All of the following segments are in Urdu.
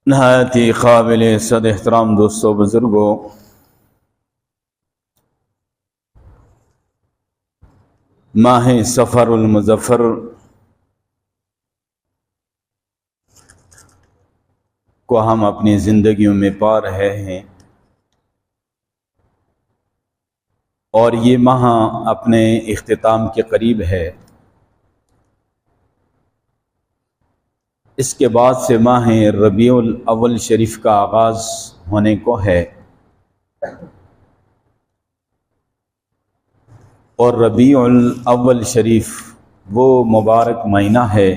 نہایت ہی قابل صد احترام دوستوں بزرگوں، ماہ سفر المظفر کو ہم اپنی زندگیوں میں پا رہے ہیں، اور یہ ماہ اپنے اختتام کے قریب ہے۔ اس کے بعد سے ماہ ربیع الاول شریف کا آغاز ہونے کو ہے، اور ربیع الاول شریف وہ مبارک مہینہ ہے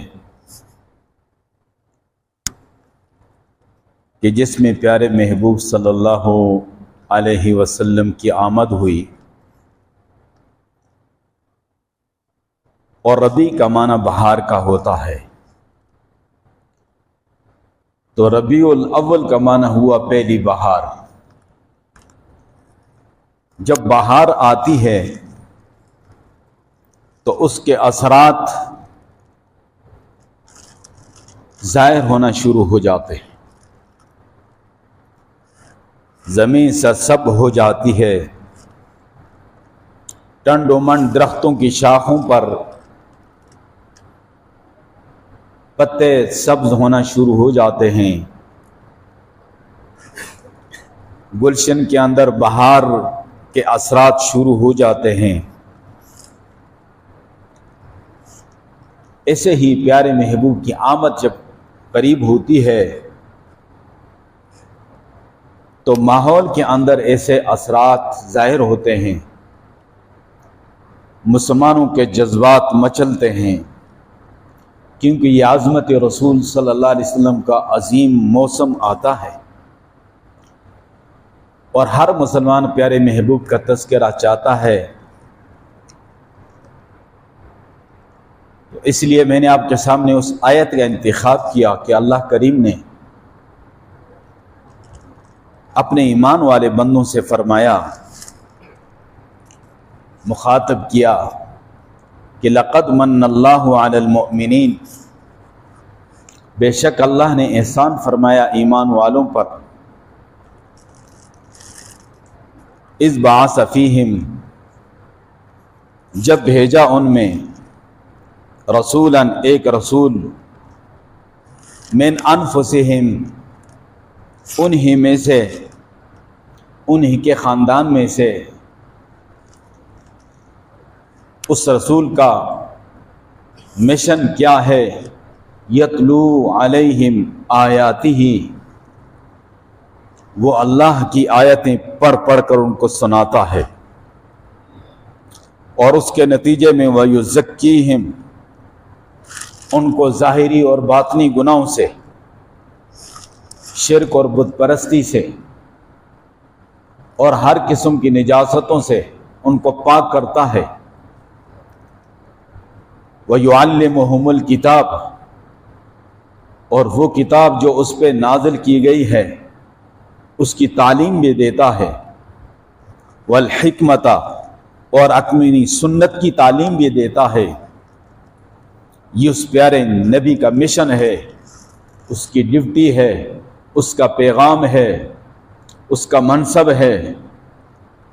کہ جس میں پیارے محبوب صلی اللہ علیہ وسلم کی آمد ہوئی، اور ربیع کا معنی بہار کا ہوتا ہے، تو ربیع الاول کا معنی ہوا پہلی بہار۔ جب بہار آتی ہے تو اس کے اثرات ظاہر ہونا شروع ہو جاتے ہیں، زمین سرسبز ہو جاتی ہے، ٹنڈ و منڈ درختوں کی شاخوں پر پتے سبز ہونا شروع ہو جاتے ہیں، گلشن کے اندر بہار کے اثرات شروع ہو جاتے ہیں۔ ایسے ہی پیارے محبوب کی آمد جب قریب ہوتی ہے تو ماحول کے اندر ایسے اثرات ظاہر ہوتے ہیں، مسلمانوں کے جذبات مچلتے ہیں، کیونکہ یہ عظمت رسول صلی اللہ علیہ وسلم کا عظیم موسم آتا ہے، اور ہر مسلمان پیارے محبوب کا تذکرہ چاہتا ہے۔ اس لیے میں نے آپ کے سامنے اس آیت کا انتخاب کیا کہ اللہ کریم نے اپنے ایمان والے بندوں سے فرمایا، مخاطب کیا کہ لقد من اللہ علی المؤمنین، بے شک اللہ نے احسان فرمایا ایمان والوں پر، اذ بعث فیہم، جب بھیجا ان میں، رسولا، ایک رسول، من انفسہم، انہی میں سے، انہی کے خاندان میں سے۔ اس رسول کا مشن کیا ہے؟ یتلو علیہم آیاتہ، وہ اللہ کی آیتیں پڑھ پڑھ کر ان کو سناتا ہے، اور اس کے نتیجے میں وَيُزَكِّيهِمْ، ان کو ظاہری اور باطنی گناہوں سے، شرک اور بت پرستی سے، اور ہر قسم کی نجاستوں سے ان کو پاک کرتا ہے۔ وَيُعَلِّمُهُمُ الْكِتَابَ، اور وہ کتاب جو اس پہ نازل کی گئی ہے اس کی تعلیم بھی دیتا ہے، والحکمت، اور اپنی سنت کی تعلیم بھی دیتا ہے۔ یہ اس پیارے نبی کا مشن ہے، اس کی ڈیوٹی ہے، اس کا پیغام ہے، اس کا منصب ہے۔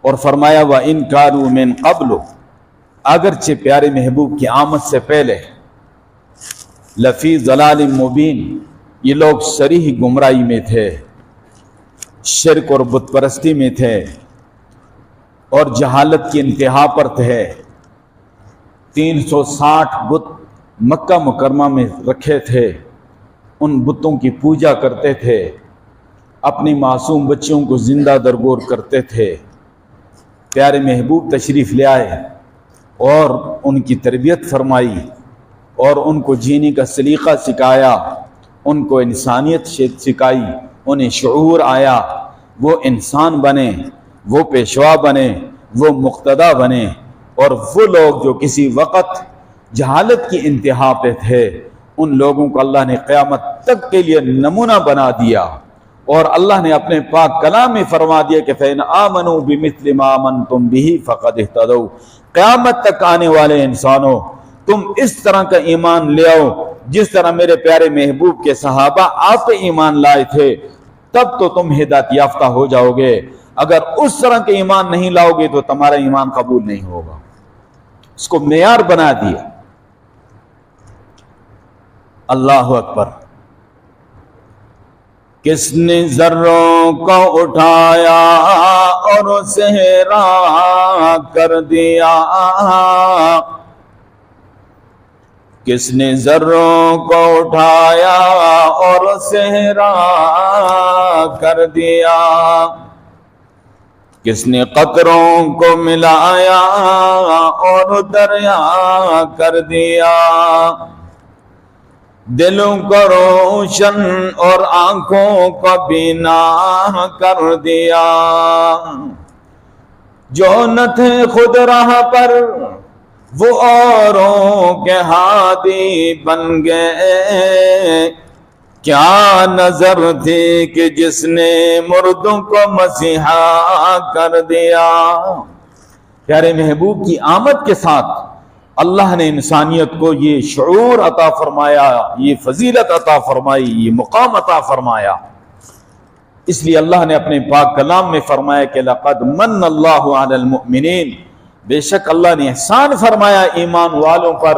اور فرمایا وَإِن كَانُوا مِن قَبْلُ، اگرچہ پیارے محبوب کی آمد سے پہلے، لفی ضلال مبین، یہ لوگ صریح گمراہی میں تھے، شرک اور بت پرستی میں تھے، اور جہالت کی انتہا پر تھے۔ 360 بت مکہ مکرمہ میں رکھے تھے، ان بتوں کی پوجا کرتے تھے، اپنی معصوم بچیوں کو زندہ درگور کرتے تھے۔ پیارے محبوب تشریف لے آئے اور ان کی تربیت فرمائی، اور ان کو جینے کا سلیقہ سکھایا، ان کو انسانیت سکھائی، انہیں شعور آیا، وہ انسان بنے، وہ پیشوا بنے، وہ مقتدی بنے۔ اور وہ لوگ جو کسی وقت جہالت کی انتہا پہ تھے، ان لوگوں کو اللہ نے قیامت تک کے لیے نمونہ بنا دیا، اور اللہ نے اپنے پاک کلام میں فرما دیا کہ فَإِنْ آمَنُوا بِمِثْلِ مَا آمَنْتُمْ بِهِ فَقَدِ اهْتَدَوْا، قیامت تک آنے والے انسانوں تم اس طرح کا ایمان لے آؤ جس طرح میرے پیارے محبوب کے صحابہ آپ پہ ایمان لائے تھے، تب تو تم ہدایت یافتہ ہو جاؤ گے۔ اگر اس طرح کے ایمان نہیں لاؤ گے تو تمہارا ایمان قبول نہیں ہوگا۔ اس کو معیار بنا دیا۔ اللہ اکبر۔ کس نے ذروں کو اٹھایا اور صحرا کر دیا، کس نے ذروں کو اٹھایا اور صحرا کر دیا، کس نے قطروں کو ملایا اور دریا کر دیا، دلوں کو روشن اور آنکھوں کو بینا کر دیا، جو نہ تھے خود راہ پر وہ اوروں کے ہادی بن گئے، کیا نظر تھی کہ جس نے مردوں کو مسیحا کر دیا۔ پیارے محبوب کی آمد کے ساتھ اللہ نے انسانیت کو یہ شعور عطا فرمایا، یہ فضیلت عطا فرمائی، یہ مقام عطا فرمایا۔ اس لیے اللہ نے اپنے پاک کلام میں فرمایا کہ لقد من اللہ علی المؤمنین، بے شک اللہ نے احسان فرمایا ایمان والوں پر،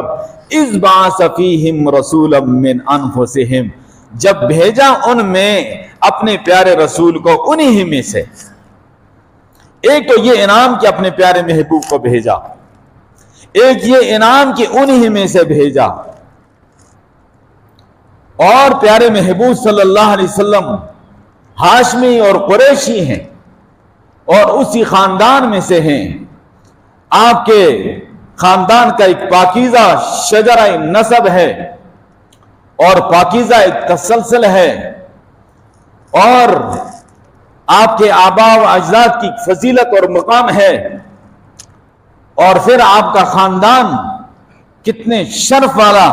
اذ بعث فیہم رسولا من انفسہم، جب بھیجا ان میں اپنے پیارے رسول کو انہی میں سے۔ ایک تو یہ انعام کہ اپنے پیارے محبوب کو بھیجا، ایک یہ انعام کہ انہی میں سے بھیجا۔ اور پیارے محبوب صلی اللہ علیہ وسلم ہاشمی اور قریشی ہیں اور اسی خاندان میں سے ہیں۔ آپ کے خاندان کا ایک پاکیزہ شجرہ نسب ہے اور پاکیزہ ایک تسلسل ہے، اور آپ کے آباء و اجداد کی فضیلت اور مقام ہے، اور پھر آپ کا خاندان کتنے شرف والا،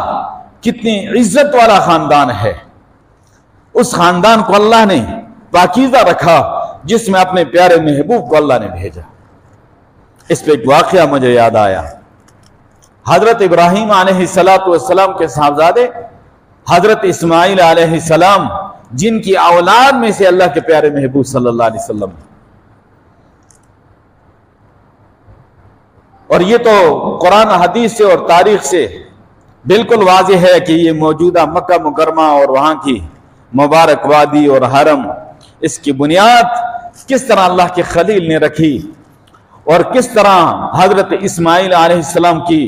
کتنی عزت والا خاندان ہے۔ اس خاندان کو اللہ نے پاکیزہ رکھا جس میں اپنے پیارے محبوب کو اللہ نے بھیجا۔ اس پہ ایک واقعہ مجھے یاد آیا۔ حضرت ابراہیم علیہ السلام کے صاحبزادے حضرت اسماعیل علیہ السلام، جن کی اولاد میں سے اللہ کے پیارے محبوب صلی اللہ علیہ وسلم، اور یہ تو قرآن حدیث سے اور تاریخ سے بالکل واضح ہے کہ یہ موجودہ مکہ مکرمہ اور وہاں کی مبارک وادی اور حرم، اس کی بنیاد کس طرح اللہ کے خلیل نے رکھی، اور کس طرح حضرت اسماعیل علیہ السلام کی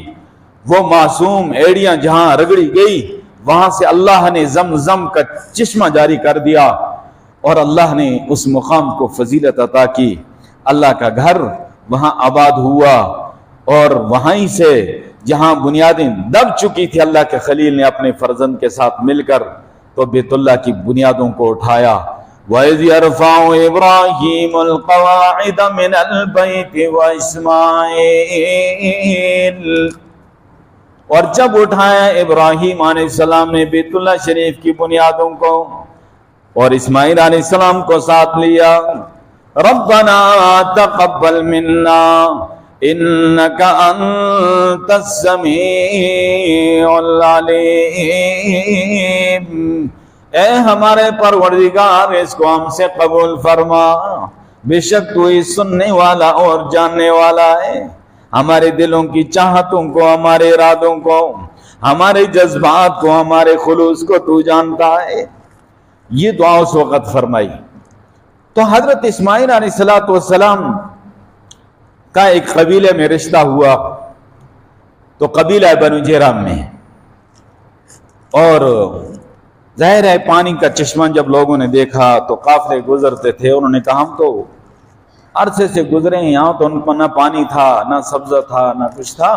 وہ معصوم ایڑیاں جہاں رگڑی گئی، وہاں سے اللہ نے زمزم کا چشمہ جاری کر دیا، اور اللہ نے اس مقام کو فضیلت عطا کی۔ اللہ کا گھر وہاں آباد ہوا، اور وہیں سے جہاں بنیادیں دب چکی تھی، اللہ کے خلیل نے اپنے فرزند کے ساتھ مل کر تو بیت اللہ کی بنیادوں کو اٹھایا۔ وَإِذْ يَرْفَعُ إِبْرَاهِيمُ الْقَوَاعِدَ مِنَ الْبَيْتِ وَإِسْمَاعِيلُ، اور جب اٹھایا ابراہیم علیہ السلام نے بیت اللہ شریف کی بنیادوں کو، اور اسماعیل علیہ السلام کو ساتھ لیا۔ رَبَّنَا تَقَبَّلْ مِنَّا إِنَّكَ أَنْتَ السَّمِيعُ الْعَلِيمُ، اے ہمارے پروردگار اس کو ہم سے قبول فرما، بے شک تو ہی سننے والا اور جاننے والا ہے۔ ہمارے دلوں کی چاہتوں کو، ہمارے ارادوں کو، ہمارے جذبات کو، ہمارے خلوص کو تو جانتا ہے۔ یہ دعا اس وقت فرمائی تو حضرت اسماعیل علیہ السلام کا ایک قبیلے میں رشتہ ہوا، تو قبیلہ بنو جیرام میں، اور ظاہر ہے پانی کا چشمہ جب لوگوں نے دیکھا تو قافلے گزرتے تھے، انہوں نے کہا ہم تو عرصے سے گزرے ہیں، یہاں تو ان کو نہ پانی تھا، نہ سبزہ تھا، نہ کچھ تھا،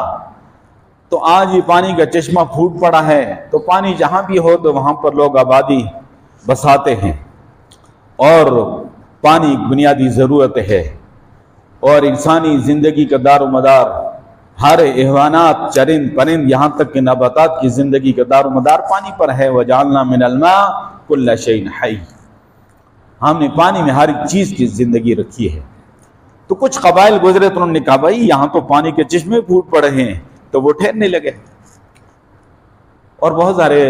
تو آج یہ پانی کا چشمہ پھوٹ پڑا ہے، تو پانی جہاں بھی ہو تو وہاں پر لوگ آبادی بساتے ہیں، اور پانی ایک بنیادی ضرورت ہے، اور انسانی زندگی کا دار و مدار، ہر حیوانات، چرند پرند، یہاں تک کہ نباتات کی زندگی کا دار و مدار پانی پر ہے۔ وَجَعَلْنَا مِنَ الْمَاءِ كُلَّ شَيْءٍ حَيٍّ، ہم نے پانی میں ہر چیز کی زندگی رکھی ہے۔ تو کچھ قبائل گزرے تو انہوں نے کہا بھائی یہاں تو پانی کے چشمے پھوٹ پڑے ہیں، تو وہ ٹھہرنے لگے، اور بہت سارے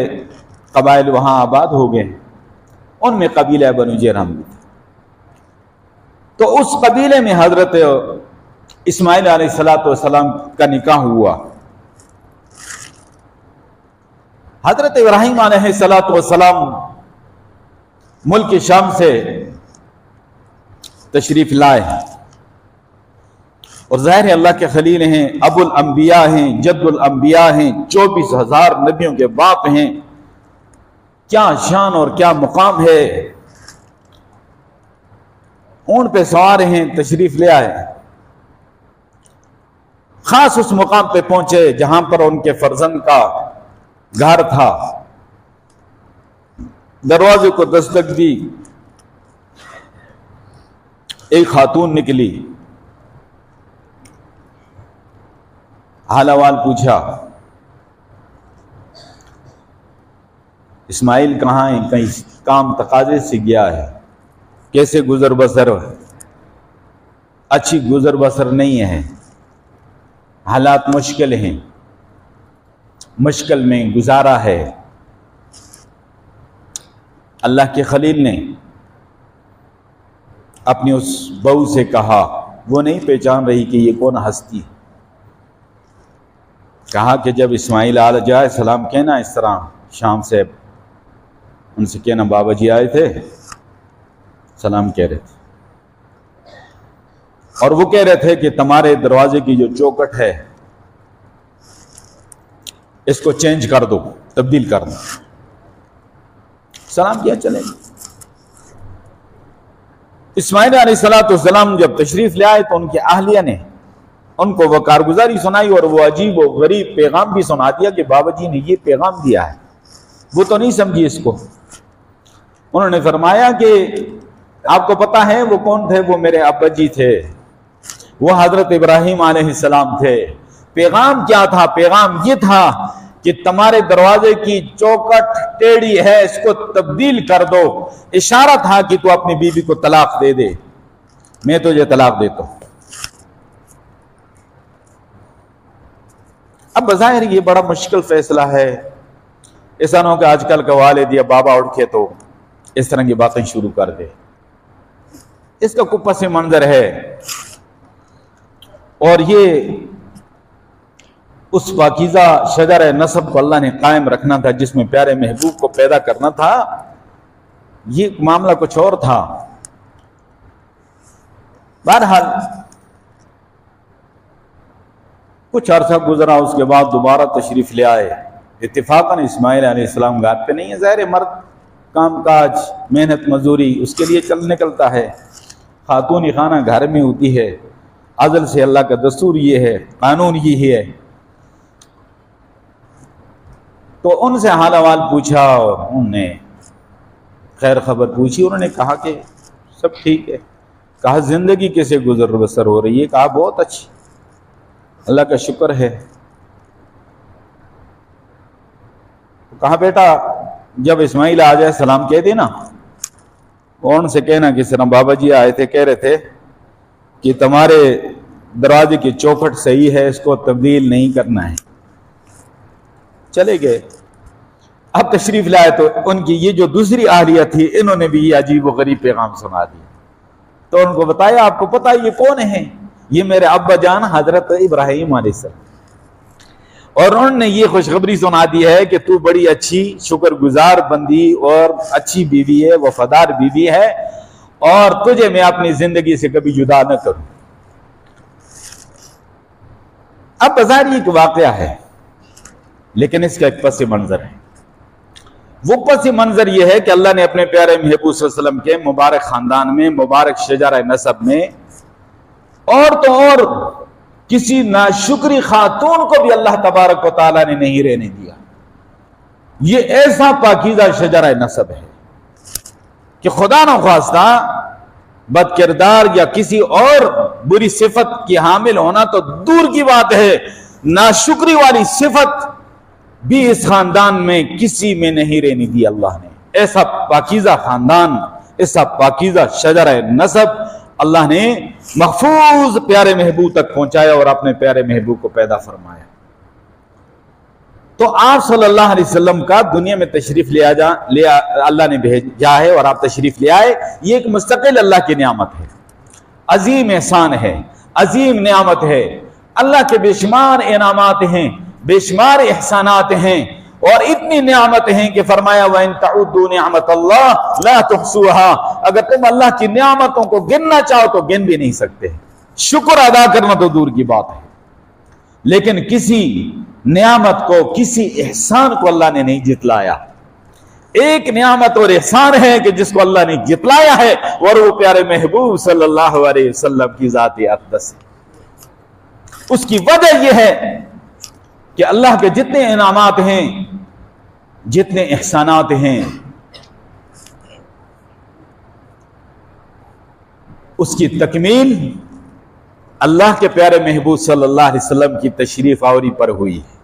قبائل وہاں آباد ہو گئے، ان میں قبیلہ بنو جرہم بھی تھا۔ تو اس قبیلے میں حضرت اسماعیل علیہ السلام کا نکاح ہوا۔ حضرت ابراہیم علیہ السلام ملک شام سے تشریف لائے اور ظاہر اللہ کے خلیل ہیں، ابو الانبیاء ہیں، جد الانبیاء ہیں، 24,000 نبیوں کے باپ ہیں، کیا شان اور کیا مقام ہے۔ اونٹ پہ سوار ہیں، تشریف لے آئے، خاص اس مقام پہ پہنچے جہاں پر ان کے فرزند کا گھر تھا۔ دروازے کو دستک دی، ایک خاتون نکلی، حال احوال پوچھا، اسماعیل کہاں ہے؟ کہیں کام تقاضے سے گیا ہے، کیسے گزر بسر؟ اچھی گزر بسر نہیں ہے، حالات مشکل ہیں، مشکل میں گزارا ہے۔ اللہ کے خلیل نے اپنی اس بہو سے کہا، وہ نہیں پہچان رہی کہ یہ کون ہستی، کہا کہ جب اسماعیل آ جائے سلام کہنا، اس طرح شام سے ان سے کہنا بابا جی آئے تھے، سلام کہہ رہے تھے، اور وہ کہہ رہے تھے کہ تمہارے دروازے کی جو چوکٹ ہے اس کو چینج کر دو، تبدیل کر دو۔ سلام کیا چلے گا۔ اسماعیل علیہ السلام جب تشریف لے آئے تو ان کی اہلیہ نے ان کو وہ کارگزاری سنائی اور وہ عجیب و غریب پیغام بھی سنا دیا کہ بابا جی نے یہ پیغام دیا ہے۔ وہ تو نہیں سمجھی اس کو۔ انہوں نے فرمایا کہ آپ کو پتا ہے وہ کون تھے؟ وہ میرے ابا جی تھے، وہ حضرت ابراہیم علیہ السلام تھے۔ پیغام کیا تھا؟ پیغام یہ تھا کہ تمہارے دروازے کی چوکٹ ٹیڑھی ہے، اس کو تبدیل کر دو۔ اشارہ تھا کہ تو اپنی بیوی کو طلاق دے دے، میں تجھے طلاق دیتا ہوں۔ اب بظاہر یہ بڑا مشکل فیصلہ ہے، ایسا نہ ہو کہ آج کل کا والد یا بابا اٹھ کے تو اس طرح کی باتیں شروع کر دے۔ اس کا کوئی پس منظر ہے، اور یہ اس پاکیزہ شجر نسب کو اللہ نے قائم رکھنا تھا جس میں پیارے محبوب کو پیدا کرنا تھا۔ یہ معاملہ کچھ اور تھا۔ بہرحال کچھ عرصہ گزرا، اس کے بعد دوبارہ تشریف لے آئے۔ اتفاقاً اسماعیل علیہ السلام گھر پہ نہیں ہے، ظاہر مرد کام کاج محنت مزدوری اس کے لیے چل نکلتا ہے، خاتون خانہ گھر میں ہوتی ہے، ازل سے اللہ کا دستور یہ ہے، قانون یہ ہے۔ تو ان سے حال احوال پوچھا اور انہوں نے خیر خبر پوچھی۔ انہوں نے کہا کہ سب ٹھیک ہے۔ کہا زندگی کیسے گزر بسر ہو رہی ہے؟ کہا بہت اچھی، اللہ کا شکر ہے۔ کہا بیٹا جب اسماعیل آ جائے سلام کہہ دینا، کون سے کہنا کہ سلام بابا جی آئے تھے، کہہ رہے تھے کہ تمہارے دروازے کی چوکھٹ صحیح ہے، اس کو تبدیل نہیں کرنا ہے۔ چلے گئے۔ اب تشریف لائے تو ان کی یہ جو دوسری اہلیہ تھی، انہوں نے بھی یہ عجیب و غریب پیغام سنا دیا۔ تو ان کو بتایا آپ کو پتا یہ کون ہیں؟ یہ میرے ابا جان حضرت ابراہیم علیہ السلام، اور انہوں نے یہ خوشخبری سنا دی ہے کہ تو بڑی اچھی شکر گزار بندی اور اچھی بیوی ہے، وفادار بیوی ہے، اور تجھے میں اپنی زندگی سے کبھی جدا نہ کروں۔ اب بظاہر یہ ایک واقعہ ہے، لیکن اس کا ایک پس منظر ہے۔ وہ پس منظر یہ ہے کہ اللہ نے اپنے پیارے محبوب صلی اللہ علیہ وسلم کے مبارک خاندان میں، مبارک شجرہ نسب میں، اور تو اور کسی ناشکری خاتون کو بھی اللہ تبارک و تعالیٰ نے نہیں رہنے دیا۔ یہ ایسا پاکیزہ شجرہ نسب ہے کہ خدا نخواستہ بد کردار یا کسی اور بری صفت کی حامل ہونا تو دور کی بات ہے، ناشکری والی صفت بھی اس خاندان میں کسی میں نہیں رہنے دی اللہ نے۔ ایسا پاکیزہ خاندان، ایسا پاکیزہ شجرہ نسب اللہ نے محفوظ پیارے محبوب تک پہنچایا اور اپنے پیارے محبوب کو پیدا فرمایا۔ تو آپ صلی اللہ علیہ وسلم کا دنیا میں تشریف اللہ نے بھیجا ہے اور آپ تشریف لے آئے، یہ ایک مستقل اللہ کی نعمت ہے، عظیم احسان ہے، عظیم نعمت ہے۔ اللہ کے بے شمار انعامات ہیں، بے شمار احسانات ہیں، اور اتنی نعمت ہیں کہ فرمایا وَإِن تَعُدُّوا نِعْمَتَ اللَّهِ لَا تُحْصُوهَا، اگر تم اللہ کی نعمتوں کو گننا چاہو تو گن بھی نہیں سکتے۔ شکر ادا کرنا تو دور کی بات ہے، لیکن کسی نعمت کو، کسی احسان کو اللہ نے نہیں جتلایا۔ ایک نعمت اور احسان ہے کہ جس کو اللہ نے جتلایا ہے، اور وہ پیارے محبوب صلی اللہ علیہ وسلم کی ذات اقدس ہے۔ اس کی وجہ یہ ہے کہ اللہ کے جتنے انعامات ہیں، جتنے احسانات ہیں، اس کی تکمیل اللہ کے پیارے محبوب صلی اللہ علیہ وسلم کی تشریف آوری پر ہوئی ہے۔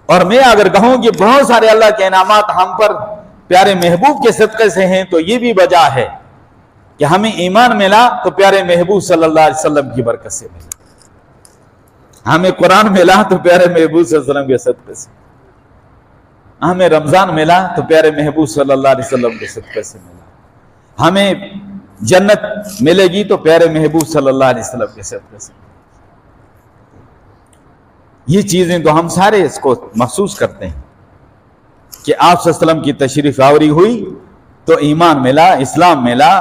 اور میں اگر کہوں کہ بہت سارے اللہ کے انعامات ہم پر پیارے محبوب کے صدقے سے ہیں، تو یہ بھی وجہ ہے کہ ہمیں ایمان ملا تو پیارے محبوب صلی اللہ علیہ وسلم کی برکت سے ملا، ہمیں قرآن ملا تو پیارے محبوب صلی اللہ علیہ وسلم کے صدقے سے، ہمیں رمضان ملا تو پیارے محبوب صلی اللہ علیہ وسلم کے صدقے سے ملا، ہمیں جنت ملے گی تو پیارے محبوب صلی اللہ علیہ وسلم کے صدقے سے۔ یہ چیزیں تو ہم سارے اس کو محسوس کرتے ہیں کہ آپ صلی اللہ علیہ وسلم کی تشریف آوری ہوئی تو ایمان ملا، اسلام ملا،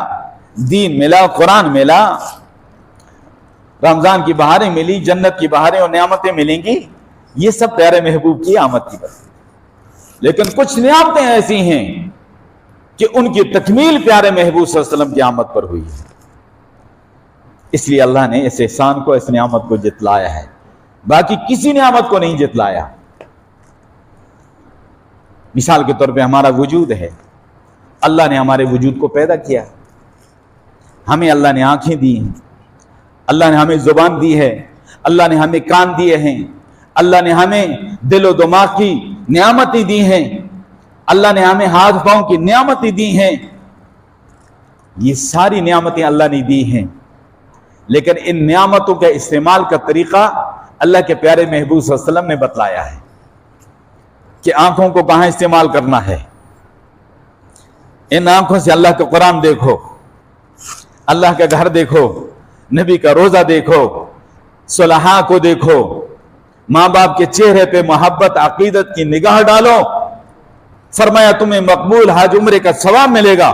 دین ملا، قرآن ملا، رمضان کی بہاریں ملی، جنت کی بہاریں اور نعمتیں ملیں گی، یہ سب پیارے محبوب کی آمد کی بات ہے۔ لیکن کچھ نعمتیں ایسی ہیں کہ ان کی تکمیل پیارے محبوب صلی اللہ علیہ وسلم کی آمد پر ہوئی ہے، اس لیے اللہ نے اس احسان کو، اس نعمت کو جتلایا ہے، باقی کسی نعمت کو نہیں جتلایا۔ مثال کے طور پہ ہمارا وجود ہے، اللہ نے ہمارے وجود کو پیدا کیا، ہمیں اللہ نے آنکھیں دی ہیں، اللہ نے ہمیں زبان دی ہے، اللہ نے ہمیں کان دیے ہیں، اللہ نے ہمیں دل و دماغ کی نعمتیں دی ہیں، اللہ نے ہمیں ہاتھ پاؤں کی نعمتیں دی ہیں، یہ ساری نعمتیں اللہ نے دی ہیں۔ لیکن ان نعمتوں کے استعمال کا طریقہ اللہ کے پیارے محبوب صلی اللہ علیہ وسلم نے بتلایا ہے کہ آنکھوں کو کہاں استعمال کرنا ہے۔ ان آنکھوں سے اللہ کا قرآن دیکھو، اللہ کا گھر دیکھو، نبی کا روزہ دیکھو، صلحاء کو دیکھو، ماں باپ کے چہرے پہ محبت عقیدت کی نگاہ ڈالو، فرمایا تمہیں مقبول حج عمرے کا ثواب ملے گا۔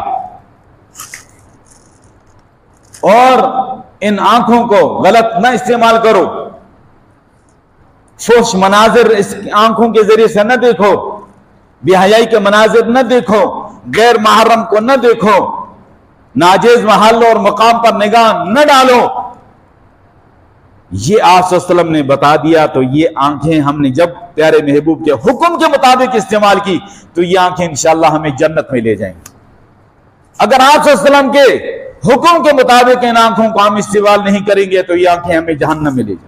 اور ان آنکھوں کو غلط نہ استعمال کرو، فحش مناظر اس آنکھوں کے ذریعے سے نہ دیکھو، بے حیائی کے مناظر نہ دیکھو، غیر محرم کو نہ دیکھو، ناجائز محل اور مقام پر نگاہ نہ ڈالو۔ یہ آپ صلی اللہ علیہ وسلم نے بتا دیا، تو یہ آنکھیں ہم نے جب پیارے محبوب کے حکم کے مطابق استعمال کی تو یہ آنکھیں انشاءاللہ ہمیں جنت میں لے جائیں گی۔ اگر آپ صلی اللہ علیہ وسلم کے حکم کے مطابق ان آنکھوں کو ہم استعمال نہیں کریں گے تو یہ آنکھیں ہمیں جہنم میں لے جائیں گی۔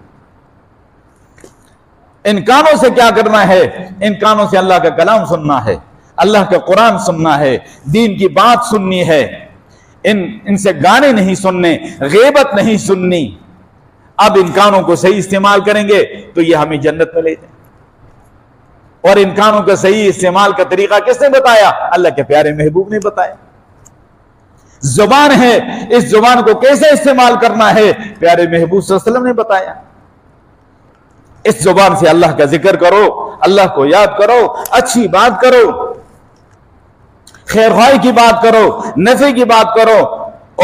ان کانوں سے کیا کرنا ہے؟ ان کانوں سے اللہ کا کلام سننا ہے، اللہ کا قرآن سننا ہے، دین کی بات سننی ہے، ان سے گانے نہیں سننے، غیبت نہیں سننی۔ اب ان کانوں کو صحیح استعمال کریں گے تو یہ ہمیں جنت میں لے جائیں۔ اور ان کانوں کا صحیح استعمال کا طریقہ کس نے بتایا؟ اللہ کے پیارے محبوب نے بتایا۔ زبان ہے، اس زبان کو کیسے استعمال کرنا ہے؟ پیارے محبوب صلی اللہ علیہ وسلم نے بتایا۔ اس زبان سے اللہ کا ذکر کرو، اللہ کو یاد کرو، اچھی بات کرو، خیر خواہی کی بات کرو، نفع کی بات کرو،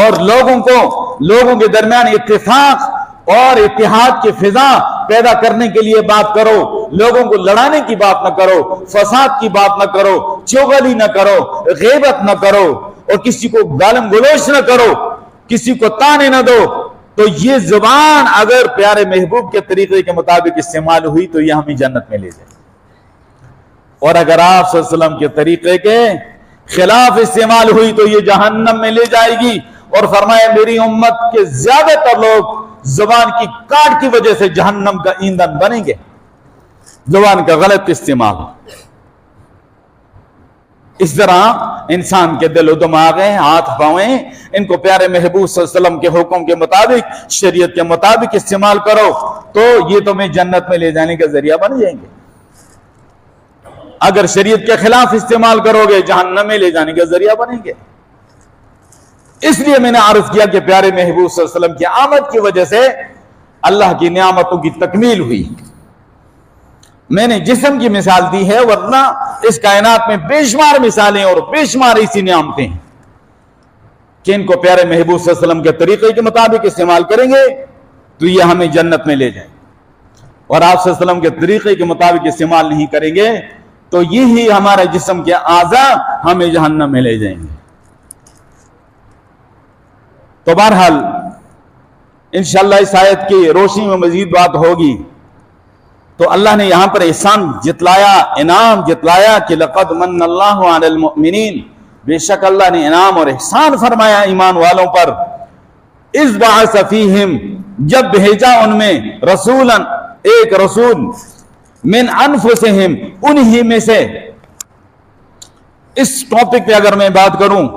اور لوگوں کے درمیان اتفاق اور اتحاد کی فضا پیدا کرنے کے لیے بات کرو، لوگوں کو لڑانے کی بات نہ کرو، فساد کی بات نہ کرو، چغلی نہ کرو، غیبت نہ کرو، اور کسی کو گالم گلوچ نہ کرو، کسی کو تانے نہ دو۔ تو یہ زبان اگر پیارے محبوب کے طریقے کے مطابق استعمال ہوئی تو یہ ہمیں جنت میں لے جائے، اور اگر آپ صلی اللہ علیہ وسلم کے طریقے کے خلاف استعمال ہوئی تو یہ جہنم میں لے جائے گی۔ اور فرمایا میری امت کے زیادہ تر لوگ زبان کی کاٹ کی وجہ سے جہنم کا ایندھن بنیں گے، زبان کا غلط استعمال۔ اس طرح انسان کے دل و دماغیں، ہاتھ پاؤں، ان کو پیارے محبوب صلی اللہ علیہ وسلم کے حکم کے مطابق، شریعت کے مطابق استعمال کرو تو یہ تمہیں جنت میں لے جانے کا ذریعہ بن جائیں گے۔ اگر شریعت کے خلاف استعمال کرو گے جہنم میں لے جانے کا ذریعہ بنیں گے۔ اس لیے میں نے عرض کیا کہ پیارے محبوب صلی اللہ علیہ وسلم کی آمد کی وجہ سے اللہ کی نعمتوں کی تکمیل ہوئی۔ میں نے جسم کی مثال دی ہے، ورنہ اس کائنات میں بے شمار مثالیں اور بے شمار ایسی نعمتیں ہیں کہ ان کو پیارے محبوب صلی اللہ علیہ وسلم کے طریقے کے مطابق استعمال کریں گے تو یہ ہمیں جنت میں لے جائیں، اور آپ صلی اللہ علیہ وسلم کے طریقے کے مطابق استعمال نہیں کریں گے تو یہی ہمارے جسم کے اعضاء ہمیں جہنم میں لے جائیں گے۔ تو بہرحال انشاءاللہ اس آیت کی روشنی میں مزید بات ہوگی۔ تو اللہ نے یہاں پر احسان جتلایا، انعام جتلایا کہ لقد من اللہ علی المؤمنین، بے شک اللہ نے انعام اور احسان فرمایا ایمان والوں پر، اذ بعث فیہم، جب بھیجا ان میں رسولا، ایک رسول، من انفسہم، انہی میں سے۔ اس ٹاپک پہ اگر میں بات کروں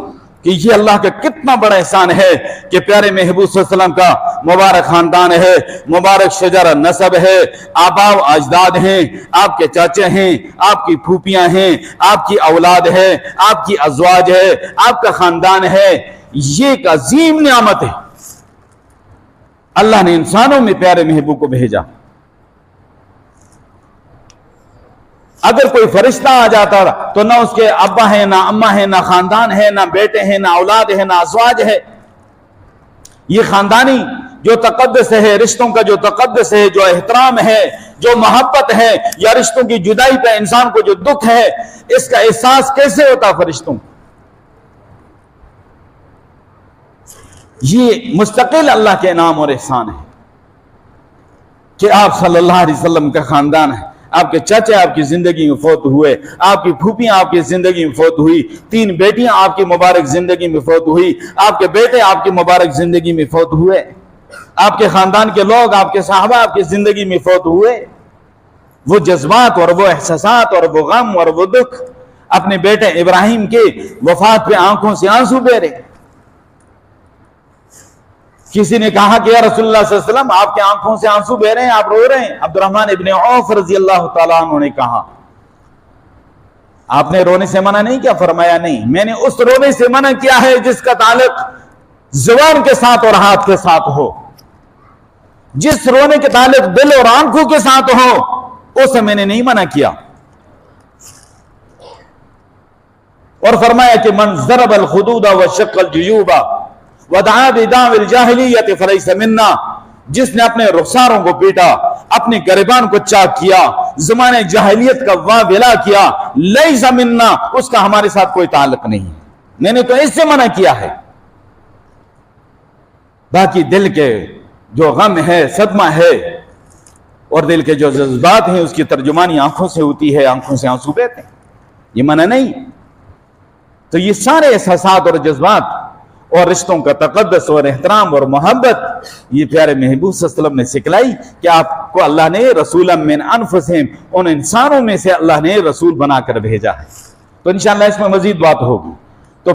کہ یہ اللہ کا کتنا بڑا احسان ہے کہ پیارے محبوب صلی اللہ علیہ وسلم کا مبارک خاندان ہے، مبارک شجر نسب ہے، آبا و اجداد ہیں، آپ کے چاچے ہیں، آپ کی پھوپیاں ہیں، آپ کی اولاد ہے، آپ کی ازواج ہے، آپ کا خاندان ہے۔ یہ ایک عظیم نعمت ہے، اللہ نے انسانوں میں پیارے محبوب کو بھیجا۔ اگر کوئی فرشتہ آ جاتا تو نہ اس کے ابا ہے، نہ اماں ہے، نہ خاندان ہے، نہ بیٹے ہیں، نہ اولاد ہے، نہ ازواج ہے۔ یہ خاندانی جو تقدس ہے، رشتوں کا جو تقدس ہے، جو احترام ہے، جو محبت ہے، یا رشتوں کی جدائی پہ انسان کو جو دکھ ہے، اس کا احساس کیسے ہوتا فرشتوں؟ یہ مستقل اللہ کے انعام اور احسان ہے کہ آپ صلی اللہ علیہ وسلم کا خاندان ہے، آپ کے چچا آپ کی زندگی میں فوت ہوئے، آپ کی پھوپیاں آپ کی زندگی میں فوت ہوئی، 3 بیٹیاں آپ کی مبارک زندگی میں فوت ہوئی، آپ کے بیٹے آپ کی مبارک زندگی میں فوت ہوئے، آپ کے خاندان کے لوگ، آپ کے صحابہ آپ کی زندگی میں فوت ہوئے۔ وہ جذبات اور وہ احساسات اور وہ غم اور وہ دکھ، اپنے بیٹے ابراہیم کے وفات پہ آنکھوں سے آنسو بہ رہے۔ کسی نے کہا کہ یا رسول اللہ صلی اللہ علیہ وسلم آپ کے آنکھوں سے آنسو بہ رہے ہیں، آپ رو رہے ہیں؟ عبد الرحمن ابن عوف رضی اللہ تعالیٰ عنہ نے کہا آپ نے رونے سے منع نہیں کیا؟ فرمایا نہیں، میں نے اس رونے سے منع کیا ہے جس کا تعلق زبان کے ساتھ اور ہاتھ کے ساتھ ہو، جس رونے کے تعلق دل اور آنکھوں کے ساتھ ہو اسے میں نے نہیں منع کیا۔ اور فرمایا کہ من ضرب الخدود وشق الجیوب ودعا بدعوى الجاہلیت فلیس منا، جس نے اپنے رخساروں کو پیٹا، اپنے گریبان کو چاک کیا، زمانے جاہلیت کا واویلا کیا، لیس منا، اس کا ہمارے ساتھ کوئی تعلق نہیں، میں نے تو اس سے منع کیا ہے۔ باقی دل کے جو غم ہے، صدمہ ہے، اور دل کے جو جذبات ہیں اس کی ترجمانی آنکھوں سے ہوتی ہے، آنکھوں سے آنسو بہتے ہیں، یہ منع نہیں۔ تو یہ سارے احساسات اور جذبات اور رشتوں کا تقدس اور احترام اور محبت یہ پیارے محبوب صلی اللہ علیہ وسلم نے سکھلائی کہ آپ کو اللہ نے رسولا من انفسہم، ان انسانوں میں سے اللہ نے رسول بنا کر بھیجا ہے۔ تو انشاءاللہ اس میں مزید بات ہوگی۔